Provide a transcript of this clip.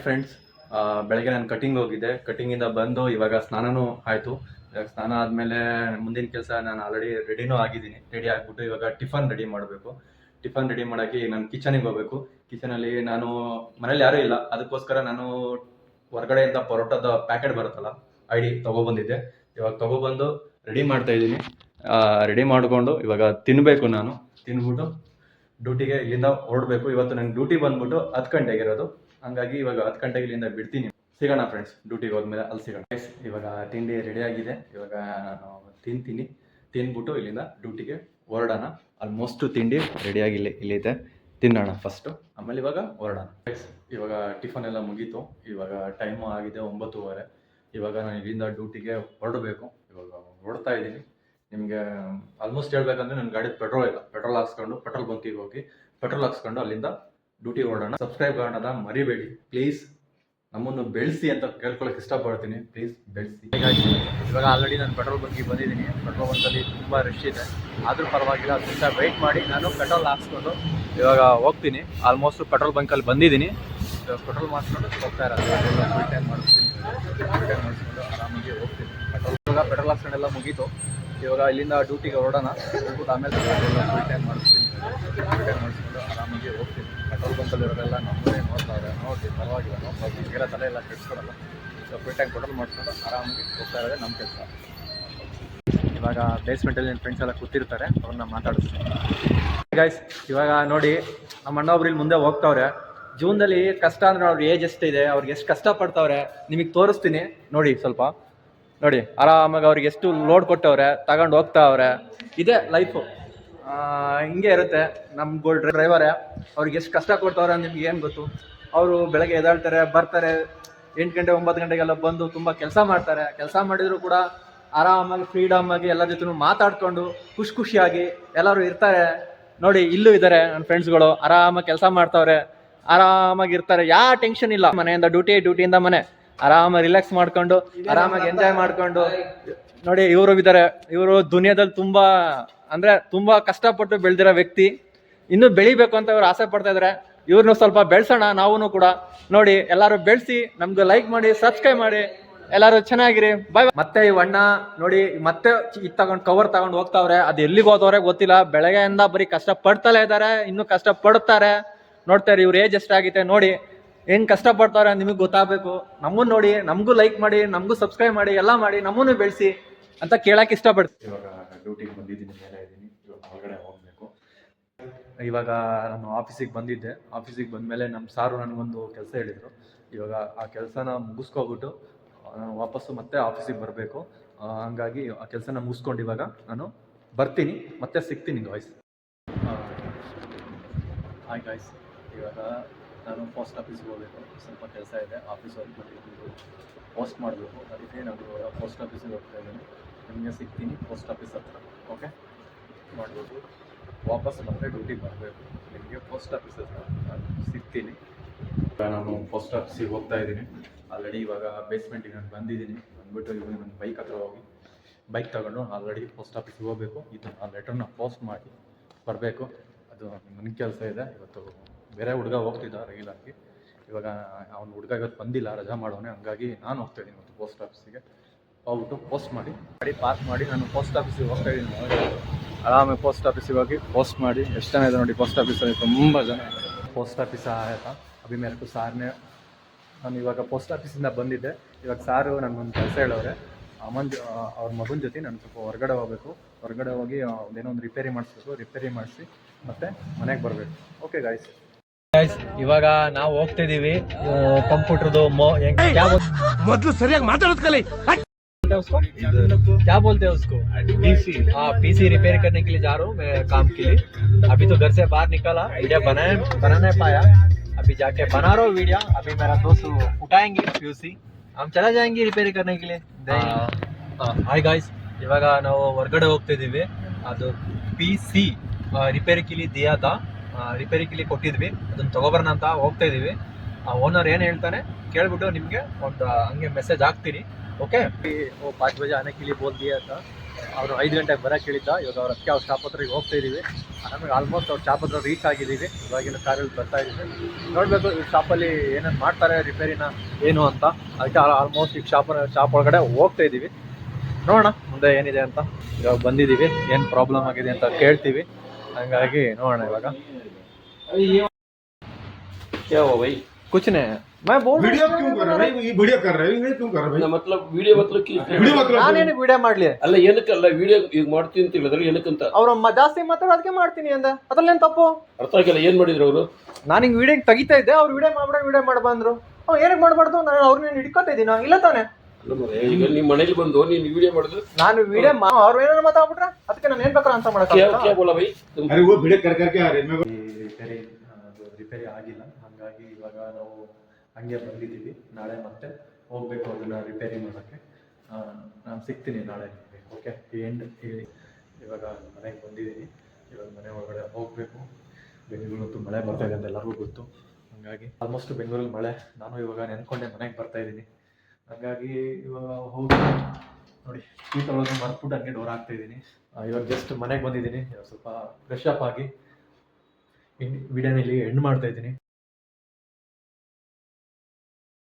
Friends, ಬೆಳಗ್ಗೆ ನಾನು cutting ಹೋಗಿದ್ದೆ. ಕಟಿಂಗಿಂದ ಬಂದು ಇವಾಗ ಸ್ನಾನನೂ ಆಯಿತು. ಇವಾಗ ಸ್ನಾನ ಆದಮೇಲೆ ಮುಂದಿನ ಕೆಲಸ ನಾನು ಆಲ್ರೆಡಿ ರೆಡಿನೂ ಆಗಿದ್ದೀನಿ. ರೆಡಿ ಆಗಿಬಿಟ್ಟು ಇವಾಗ ಟಿಫನ್ ರೆಡಿ ಮಾಡಬೇಕು. ಟಿಫನ್ ರೆಡಿ ಮಾಡೋಕ್ಕೆ ನಾನು ಕಿಚನಿಗೆ ಹೋಗಬೇಕು. ಕಿಚನಲ್ಲಿ ನಾನು ಮನೇಲಿ ಯಾರೂ ಇಲ್ಲ, ಅದಕ್ಕೋಸ್ಕರ ನಾನು ಹೊರಗಡೆಯಿಂದ ಪರೋಟದ ಪ್ಯಾಕೆಟ್ ಬರುತ್ತಲ್ಲ ಐಡಿ ತೊಗೊಬಂದಿದ್ದೆ. ಇವಾಗ ತೊಗೊಬಂದು ರೆಡಿ ಮಾಡ್ತಾಯಿದ್ದೀನಿ. ರೆಡಿ ಮಾಡಿಕೊಂಡು ಇವಾಗ ತಿನ್ನಬೇಕು. ನಾನು ತಿಂದ್ಬಿಟ್ಟು ಡ್ಯೂಟಿಗೆ ಇಲ್ಲಿಂದ ಹೊರಡಬೇಕು. ಇವತ್ತು ನಂಗೆ ಡ್ಯೂಟಿ ಬಂದ್ಬಿಟ್ಟು 10 ಗಂಟೆಗಿರೋದು, ಹಂಗಾಗಿ ಇವಾಗ 10 ಗಂಟೆಗೆ ಇಲ್ಲಿಂದ ಬಿಡ್ತೀನಿ. ಸಿಗೋಣ ಫ್ರೆಂಡ್ಸ್, ಡ್ಯೂಟಿಗೆ ಹೋದ್ಮೇಲೆ ಅಲ್ಲಿ ಸಿಗೋಣ. ಇವಾಗ ತಿಂಡಿ ರೆಡಿ ಆಗಿದೆ. ಇವಾಗ ನಾನು ತಿಂತೀನಿ. ತಿಂದ್ಬಿಟ್ಟು ಇಲ್ಲಿಂದ ಡ್ಯೂಟಿಗೆ ಹೊರಡೋಣ. ಆಲ್ಮೋಸ್ಟ್ ತಿಂಡಿ ರೆಡಿಯಾಗಿ ಇಲ್ಲಿದೆ, ತಿನ್ನೋಣ ಫಸ್ಟು, ಆಮೇಲೆ ಇವಾಗ ಹೊರಡೋಣ. ಇವಾಗ ಟಿಫನ್ ಎಲ್ಲ ಮುಗೀತು. ಇವಾಗ ಟೈಮು ಆಗಿದೆ 9:30. ಇವಾಗ ನಾನು ಇಲ್ಲಿಂದ ಡ್ಯೂಟಿಗೆ ಹೊರಡಬೇಕು. ಇವಾಗ ಹೊರಡ್ತಾ ಇದ್ದೀನಿ. ನಿಮಗೆ ಆಲ್ಮೋಸ್ಟ್ ಹೇಳ್ಬೇಕಂದ್ರೆ ನನ್ನ ಗಾಡಿ ಪೆಟ್ರೋಲ್ ಇಲ್ಲ. ಪೆಟ್ರೋಲ್ ಹಾಕ್ಸ್ಕೊಂಡು ಪೆಟ್ರೋಲ್ ಬಂಕಿಗೆ ಹೋಗಿ ಪೆಟ್ರೋಲ್ ಹಾಕ್ಸ್ಕೊಂಡು ಅಲ್ಲಿಂದ ಡ್ಯೂಟಿ ಹೊರಡೋಣ. ಸಬ್ಸ್ಕ್ರೈಬ್ ಮಾಡೋಣ ಮರಿಬೇಡಿ ಪ್ಲೀಸ್. ನಮ್ಮನ್ನು ಬೆಳೆಸಿ ಅಂತ ಕೇಳ್ಕೊಳಕ್ಕೆ ಇಷ್ಟಪಡ್ತೀನಿ. ಪ್ಲೀಸ್ ಬೆಳೆಸಿ. ಇವಾಗ ಆಲ್ರೆಡಿ ನಾನು ಪೆಟ್ರೋಲ್ ಬಂಕಿಗೆ ಬಂದಿದ್ದೀನಿ. ಪೆಟ್ರೋಲ್ ಬಂಕಲ್ಲಿ ತುಂಬ ರಶ್ ಇದೆ, ಆದರೂ ಪರವಾಗಿಲ್ಲ. ಅದರಿಂದ ವೆಯ್ಟ್ ಮಾಡಿ ನಾನು ಪೆಟ್ರೋಲ್ ಹಾಕ್ಸ್ಕೊಂಡು ಇವಾಗ ಹೋಗ್ತೀನಿ. ಆಲ್ಮೋಸ್ಟ್ ಪೆಟ್ರೋಲ್ ಬಂಕಲ್ಲಿ ಬಂದಿದ್ದೀನಿ. ಇವಾಗ ಪೆಟ್ರೋಲ್ ಮಾಡಿಸ್ಕೊಂಡು ಹೋಗ್ತಾ ಇರೋದು. ಫುಲ್ ಟೈಮ್ ಮಾಡಿಸ್ತೀನಿ. ಫುಲ್ ಟೈಮ್ ಮಾಡಿಸ್ಕೊಂಡು ಆರಾಮಾಗಿ ಹೋಗ್ತೀನಿ. ಪೆಟ್ರೋಲ್ ಹಾಕ್ಸ್ಕೊಂಡೆಲ್ಲ ಮುಗೀತು. ಇವಾಗ ಇಲ್ಲಿಂದ ಡ್ಯೂಟಿಗೆ ಹೊರಡೋಣ. ಹೋಗ್ಬಿಟ್ಟು ಆಮೇಲೆ ಫುಲ್ ಟೈಮ್ ಮಾಡಿಸ್ತೀನಿ. ಫುಲ್ ಟೈಮ್ ಮಾಡಿಸ್ಕೊಂಡು ಆರಾಮಾಗಿ ಹೋಗ್ತೀನಿ. ಪೆಟ್ರೋಲ್ ಬಂಕಲ್ಲಿರೋರೆಲ್ಲ ನಮ್ಮದೇ ನೋಡ್ತಾರೆ. ನೋಡಿ ಪರವಾಗಿಲ್ಲ, ನೋಡ್ಬೋದು. ಈಗೆಲ್ಲ ತಲೆ ಎಲ್ಲ ಕೆಡ್ಸ್ಕೊಡಲ್ಲ. ಸೊ ಫುಲ್ ಟೈಮ್ ಪೆಟ್ರೋಲ್ ಮಾಡಿಸ್ಕೊಂಡು ಆರಾಮಾಗಿ ಹೋಗ್ತಾ ಇರೋದೇ ನಮ್ಮ ಕೆಲಸ. ಇವಾಗ ಬೇಸ್ಮೆಂಟಲ್ಲಿ ನನ್ನ ಫ್ರೆಂಡ್ಸ್ ಎಲ್ಲ ಕೂತಿರ್ತಾರೆ, ಅವ್ರನ್ನ ಮಾತಾಡಿಸ್ತೀನಿ. ಗೈಸ್, ಇವಾಗ ನೋಡಿ ನಮ್ಮ ಅಣ್ಣ ಒಬ್ರು ಇಲ್ಲಿ ಮುಂದೆ ಹೋಗ್ತಾವ್ರೆ. ಜೀವನದಲ್ಲಿ ಕಷ್ಟ ಅಂದರೆ ಅವ್ರ ಏಜ್ ಎಷ್ಟಿದೆ, ಅವ್ರಿಗೆ ಎಷ್ಟು ಕಷ್ಟಪಡ್ತಾವ್ರೆ ನಿಮಗೆ ತೋರಿಸ್ತೀನಿ. ನೋಡಿ ಸ್ವಲ್ಪ ನೋಡಿ, ಆರಾಮಾಗಿ ಅವ್ರಿಗೆ ಎಷ್ಟು ಲೋಡ್ ಕೊಟ್ಟವ್ರೆ, ತಗೊಂಡು ಹೋಗ್ತಾವ್ರೆ. ಇದೇ ಲೈಫು, ಹಿಂಗೆ ಇರುತ್ತೆ. ನಮ್ಮ ಡ್ರೈವರೇ ಅವ್ರಿಗೆ ಎಷ್ಟು ಕಷ್ಟ ಕೊಡ್ತಾವ್ರೆ ಅಂತ ನಿಮ್ಗೆ ಏನು ಗೊತ್ತು. ಅವರು ಬೆಳಗ್ಗೆ ಎದ್ದೇಳ್ತಾರೆ, ಬರ್ತಾರೆ, 8 ಗಂಟೆ 9 ಗಂಟೆಗೆಲ್ಲ ಬಂದು ತುಂಬ ಕೆಲಸ ಮಾಡ್ತಾರೆ. ಕೆಲಸ ಮಾಡಿದರೂ ಕೂಡ ಆರಾಮಾಗಿ ಫ್ರೀಡಮ್ ಆಗಿ ಎಲ್ಲ ಜೊತೆ ಮಾತಾಡ್ಕೊಂಡು ಖುಷಿಯಾಗಿ ಎಲ್ಲರೂ ಇರ್ತಾರೆ. ನೋಡಿ ಇಲ್ಲೂ ಇದ್ದಾರೆ ನನ್ನ ಫ್ರೆಂಡ್ಸ್ಗಳು, ಆರಾಮಾಗಿ ಕೆಲಸ ಮಾಡ್ತಾವ್ರೆ, ಆರಾಮಾಗಿರ್ತಾರೆ. ಯಾವ ಟೆನ್ಷನ್ ಇಲ್ಲ. ಮನೆಯಿಂದ ಡ್ಯೂಟಿಯಿಂದ ಮನೆ ಆರಾಮಾಗಿ ರಿಲ್ಯಾಕ್ಸ್ ಮಾಡ್ಕೊಂಡು ಆರಾಮಾಗಿ ಎಂಜಾಯ್ ಮಾಡ್ಕೊಂಡು. ನೋಡಿ ಇವರು ಇದ್ದಾರೆ. ಇವರು ದುನಿಯಾದಲ್ಲಿ ತುಂಬಾ ಕಷ್ಟಪಟ್ಟು ಬೆಳೆದಿರೋ ವ್ಯಕ್ತಿ. ಇನ್ನೂ ಬೆಳಿಬೇಕು ಅಂತ ಇವ್ರು ಆಸೆ ಪಡ್ತಾ ಇದ್ದಾರೆ. ಇವ್ರನ್ನೂ ಸ್ವಲ್ಪ ಬೆಳೆಸೋಣ ನಾವು ಕೂಡ. ನೋಡಿ ಎಲ್ಲರೂ ಬೆಳೆಸಿ, ನಮ್ಗೆ ಲೈಕ್ ಮಾಡಿ, ಸಬ್ಸ್ಕ್ರೈಬ್ ಮಾಡಿ, ಎಲ್ಲರೂ ಚೆನ್ನಾಗಿರಿ. ಬಾಯ್. ಮತ್ತೆ ಈ ಅಣ್ಣ ನೋಡಿ ಮತ್ತೆ ಕವರ್ ತಗೊಂಡು ಹೋಗ್ತಾವ್ರೆ. ಅದು ಎಲ್ಲಿಗೆ ಹೋದವ್ರೆ ಗೊತ್ತಿಲ್ಲ. ಬೆಳಗ್ಗೆಯಿಂದ ಬರೀ ಕಷ್ಟ ಪಡ್ತಲೇ ಇದ್ದಾರೆ, ಇನ್ನೂ ಕಷ್ಟ ಪಡ್ತಾರೆ. ನೋಡ್ತಾರೆ ಇವ್ರ ಏಜ್ ಎಷ್ಟಾಗಿದೆ, ನೋಡಿ ಹೆಂಗ್ ಕಷ್ಟಪಡ್ತಾರೆ ನಿಮಗೆ ಗೊತ್ತಾಗಬೇಕು. ನಮ್ಮನ್ನು ನೋಡಿ, ನಮಗೂ ಲೈಕ್ ಮಾಡಿ, ನಮಗೂ ಸಬ್ಸ್ಕ್ರೈಬ್ ಮಾಡಿ, ಎಲ್ಲ ಮಾಡಿ, ನಮ್ಮನ್ನು ಬೆಳೆಸಿ ಅಂತ ಕೇಳಕ್ಕೆ ಇಷ್ಟಪಡ್ತೀನಿ. ಇವಾಗ ಡ್ಯೂಟಿಗೆ ಬಂದಿದ್ದೀನಿ, ಮೇಲೆ ಇದ್ದೀನಿ. ಇವಾಗ ಹೊರಗಡೆ ಹೋಗಬೇಕು. ಇವಾಗ ನಾನು ಆಫೀಸಿಗೆ ಬಂದಿದ್ದೆ. ಆಫೀಸಿಗೆ ಬಂದಮೇಲೆ ನಮ್ಮ ಸಾರು ನನಗೊಂದು ಕೆಲಸ ಹೇಳಿದರು. ಇವಾಗ ಆ ಕೆಲಸನ ಮುಗಿಸ್ಕೊಬಿಟ್ಟು ನಾನು ವಾಪಸ್ಸು ಮತ್ತೆ ಆಫೀಸಿಗೆ ಬರಬೇಕು. ಹಂಗಾಗಿ ಆ ಕೆಲಸನ ಮುಗಿಸ್ಕೊಂಡು ಇವಾಗ ನಾನು ಬರ್ತೀನಿ, ಮತ್ತೆ ಸಿಗ್ತೀನಿ ಗಾಯ್ಸ್. ಹಾಯ್ ಗಾಯ್ಸ್, ಇವಾಗ ನಾನು ಪೋಸ್ಟ್ ಆಫೀಸ್ಗೆ ಹೋಗಬೇಕು. ಸ್ವಲ್ಪ ಕೆಲಸ ಇದೆ, ಆಫೀಸ್ ವರ್ಕ್ ಮಾಡಿದ್ದು ಪೋಸ್ಟ್ ಮಾಡಬೇಕು. ಅದಕ್ಕೆ ನಾನು ಇವಾಗ ಪೋಸ್ಟ್ ಆಫೀಸಿಗೆ ಹೋಗ್ತಾ ಇದ್ದೀನಿ. ನಿಮಗೆ ಸಿಗ್ತೀನಿ ಪೋಸ್ಟ್ ಆಫೀಸ್ ಹತ್ರ. ಓಕೆ, ಮಾಡ್ಬೋದು. ವಾಪಸ್ ಮತ್ತೆ ಡ್ಯೂಟಿಗೆ ಬರಬೇಕು. ನಿಮಗೆ ಪೋಸ್ಟ್ ಆಫೀಸ್ ಹತ್ರ ನಾನು ಸಿಗ್ತೀನಿ. ನಾನು ಪೋಸ್ಟ್ ಆಫೀಸಿಗೆ ಹೋಗ್ತಾ ಇದ್ದೀನಿ. ಆಲ್ರೆಡಿ ಇವಾಗ ಬೇಸ್ಮೆಂಟಿಗೆ ನಾನು ಬಂದಿದ್ದೀನಿ. ಬಂದ್ಬಿಟ್ಟು ಇವಾಗ ನನ್ನ ಬೈಕ್ ಹತ್ರ ಹೋಗಿ ಬೈಕ್ ತಗೊಂಡು ಆಲ್ರೆಡಿ ಪೋಸ್ಟ್ ಆಫೀಸಿಗೆ ಹೋಗಬೇಕು. ಇದು ಆ ಲೆಟರ್ನ ಪೋಸ್ಟ್ ಮಾಡಿ ಬರಬೇಕು. ಅದು ನನಗೆ ಕೆಲಸ ಇದೆ. ಇವತ್ತು ಬೇರೆ ಹುಡುಗ ಹೋಗ್ತಿದ್ದ ರೆಗ್ಯುಲರ್ಗೆ. ಇವಾಗ ಅವ್ನು ಹುಡುಗ ಇವತ್ತು ಬಂದಿಲ್ಲ, ರಜಾ ಮಾಡೋನೆ. ಹಂಗಾಗಿ ನಾನು ಹೋಗ್ತಾ ಇದ್ದೀನಿ ಇವತ್ತು ಪೋಸ್ಟ್ ಆಫೀಸಿಗೆ. ಹೋಗ್ಬಿಟ್ಟು ಪೋಸ್ಟ್ ಮಾಡಿ ಪಾಸ್ ಮಾಡಿ ನಾನು ಪೋಸ್ಟ್ ಆಫೀಸಿಗೆ ಹೋಗ್ತಾ ಇದ್ದೀನಿ. ಆರಾಮಾಗಿ ಪೋಸ್ಟ್ ಆಫೀಸಿಗೆ ಹೋಗಿ ಪೋಸ್ಟ್ ಮಾಡಿ. ಎಷ್ಟು ಜನ ಇದೆ ನೋಡಿ ಪೋಸ್ಟ್ ಆಫೀಸಲ್ಲಿ, ತುಂಬ ಜನ. ಪೋಸ್ಟ್ ಆಫೀಸ್ ಆಯ್ತಾ ಅಭಿ ಮೇರೆಗೂ ಸಾರ್ನೇ. ನಾನು ಇವಾಗ ಪೋಸ್ಟ್ ಆಫೀಸಿಂದ ಬಂದಿದ್ದೆ. ಇವಾಗ ಸಾರು ನನಗೊಂದು ಕೆಲಸ ಹೇಳೋರೆ. ಅವ್ರ ಮಗನ ಜೊತೆ ನಾನು ಸ್ವಲ್ಪ ಹೊರಗಡೆ ಹೋಗಬೇಕು. ಹೊರಗಡೆ ಹೋಗಿ ಏನೋ ಒಂದು ರಿಪೇರಿ ಮಾಡಿಸ್ಬೇಕು. ರಿಪೇರಿ ಮಾಡಿಸಿ ಮತ್ತೆ ಮನೆಗೆ ಬರಬೇಕು. ಓಕೆ ಗಾಯ್ಸ್, ಇವಾಗ ನಾವು ಹೋಗ್ತಿದ್ದೀವಿ ಕಂಪ್ಯೂಟರ್ದು ಮೊದಲು ಸರಿಯಾಗಿ ಮಾತಾಡೋದು ಕಲಿ. क्या बोलते हैं उसको? पीसी। हाँ, पीसी रिपेयर करने के लिए जा रहा हूँ मैं काम के लिए. अभी तो घर से बाहर निकला, वीडियो बना नहीं पाया. अभी जाके बना रहा हूँ वीडियो. अभी मेरा दोस्त उठाएंगे पीसी, हम चला जाएंगे रिपेयर करने के लिए. ಹಾಯ್ ಗಾಯ್ಸ್, ಇವಾಗ ನಾವು ಹೊರಗಡೆ ಹೋಗ್ತಿದ್ದೀವಿ. ಅದು PC ರಿಪೇರಿ ಕಿಲಿ ದಿಯಾತ ರಿಪೇರಿ ಕೊಟ್ಟಿದ್ವಿ. ಅದನ್ನು ತಗೊಬರೋಣ ಅಂತ ಹೋಗ್ತಾ ಇದ್ದೀವಿ. ಆ ಓನರ್ ಏನು ಹೇಳ್ತಾನೆ ಕೇಳ್ಬಿಟ್ಟು ನಿಮಗೆ ಒಂದು ಹಂಗೆ ಮೆಸೇಜ್ ಹಾಕ್ತೀನಿ. ओके, वो 5 बजे आने के लिए बोल दिया था. ಅವರು 5 ಗಂಟೆಗೆ ಬರೋಕ್ಕೆ ಹೇಳಿದ್ದ. ಇವಾಗ ಅದಕ್ಕೆ ಅವ್ರ ಶಾಪ್ ಹತ್ರ ಈಗ ಹೋಗ್ತಾ ಇದ್ದೀವಿ. ನಮಗೆ ಆಲ್ಮೋಸ್ಟ್ ಅವ್ರ ಶಾಪ್ ಹತ್ರ ರೀಚ್ ಆಗಿದ್ದೀವಿ. ಇವಾಗಿನ ಕಾರಲ್ಲಿ ಬರ್ತಾ ಇದ್ದೀವಿ. ನೋಡಬೇಕು ಈ ಶಾಪಲ್ಲಿ ಏನೇನು ಮಾಡ್ತಾರೆ ರಿಪೇರಿನ ಏನು ಅಂತ. ಅದಕ್ಕೆ ಆಲ್ಮೋಸ್ಟ್ ಈಗ ಶಾಪ್ ಒಳಗಡೆ ಹೋಗ್ತಾ ಇದ್ದೀವಿ. ನೋಡೋಣ ಮುಂದೆ ಏನಿದೆ ಅಂತ. ಇವಾಗ ಬಂದಿದ್ದೀವಿ, ಏನು ಪ್ರಾಬ್ಲಮ್ ಆಗಿದೆ ಅಂತ ಕೇಳ್ತೀವಿ. ಹಂಗಾಗಿ ನೋಡೋಣ ಇವಾಗ. कुछ नहीं है, मैं बोल वीडियो क्यों कर रहे हो? ये वीडियो कर रहे हो, ये क्यों कर रहे हो? मतलब ವಿಡಿಯೋ मतलब वीडियो मतलब ನಾನೇನು ವಿಡಿಯೋ ಮಾಡ್ಲಿ? ಅಲ್ಲ ಏನಕ್ಕಲ್ಲ ವಿಡಿಯೋ ಈಗ ಮಾಡ್ತೀನಿ ಅಂತ ಹೇಳಿದ್ರೆ ಏನಕ್ಕಂತ ಅವ್ರ ಜಾಸ್ತಿ ಮಾತಾಡೋದಕ್ಕೆ ಮಾಡ್ತೀನಿ ಅಂದೆ, ಅದ್ರಲ್ಲೇನು ತಪ್ಪು? ಅರ್ಥ ಆಗಿಲ್ಲ. ಏನ್ ಮಾಡಿದ್ರು ಅವರು? ನಾನು ಹಿಂಗೆ ವಿಡಿಯೋ ತೆಗಿತಾ ಇದ್ದೆ, ಅವ್ರು ವಿಡಿಯೋ ಮಾಡಿ ಬಂದ್ರು. ಏನಕ್ಕೆ ಮಾಡಬಾರ್ದು? ನಾನು ಅವ್ರನ್ನ ಹಿಡ್ಕೊತಾ ಇದ್ದೀನ ಇಲ್ಲ ತಾನೆ? ಅಲ್ಲ ಮರೆ, ಈಗ ನಿಮ್ಮ ಮನೇಲಿ ಬಂದು ನೀನು ವಿಡಿಯೋ ಮಾಡಿದ್ರು ನಾನು ವಿಡಿಯೋ ಅವ್ರು ಏನಾರು ಮಾತಾಡ್ಬಿಟ್ರೆ ಅದಕ್ಕೆ ನಾನು ಏನ್ ಬೇಕಾದ್ರೆ ಅಂತ क्या बोला भाई तुम? अरे वो वीडियो कर करके आ रहे हैं। ರಿಪೇರಿ ಆಗಿಲ್ಲ, ಹಾಗಾಗಿ ಇವಾಗ ನಾವು ಹಂಗೆ ಬಂದಿದ್ದೀವಿ. ನಾಳೆ ಮತ್ತೆ ಹೋಗಬೇಕು ಅದನ್ನು ರಿಪೇರಿ ಮಾಡೋಕ್ಕೆ. ನಾನು ಸಿಗ್ತೀನಿ ನಾಳೆ ನಿಮಗೆ. ಓಕೆ, ಇವಾಗ ಮನೆಗೆ ಬಂದಿದ್ದೀನಿ. ಇವಾಗ ಮನೆ ಒಳಗಡೆ ಹೋಗಬೇಕು. ಬೆಂಗಳೂರಂತೂ ಮಳೆ ಬರ್ತಾ ಇದೆ ಅಂತ ಎಲ್ಲರಿಗೂ ಗೊತ್ತು. ಹಾಗಾಗಿ ಆಲ್ಮೋಸ್ಟ್ ಬೆಂಗಳೂರಲ್ಲಿ ಮಳೆ. ನಾನು ಇವಾಗ ನೆನ್ಕೊಂಡೆ ಮನೆಗೆ ಬರ್ತಾ ಇದ್ದೀನಿ. ಹಾಗಾಗಿ ಇವಾಗ ಹೋಗಿ ನೋಡಿ ಕೀ ತೊಗೊಳೋದು ಮರ್ತ್ಬಿಟ್ಟು ಹಂಗೆ ಡೋರ್ ಹಾಕ್ತಾಯಿದ್ದೀನಿ. ಇವಾಗ ಜಸ್ಟ್ ಮನೆಗೆ ಬಂದಿದ್ದೀನಿ. ಸ್ವಲ್ಪ ಫ್ರೆಶ್ ಅಪ್ ಆಗಿ ವಿಡಿಯೋನಲ್ಲಿ ಎಂಡ್ ಮಾಡ್ತಾಯಿದ್ದೀನಿ.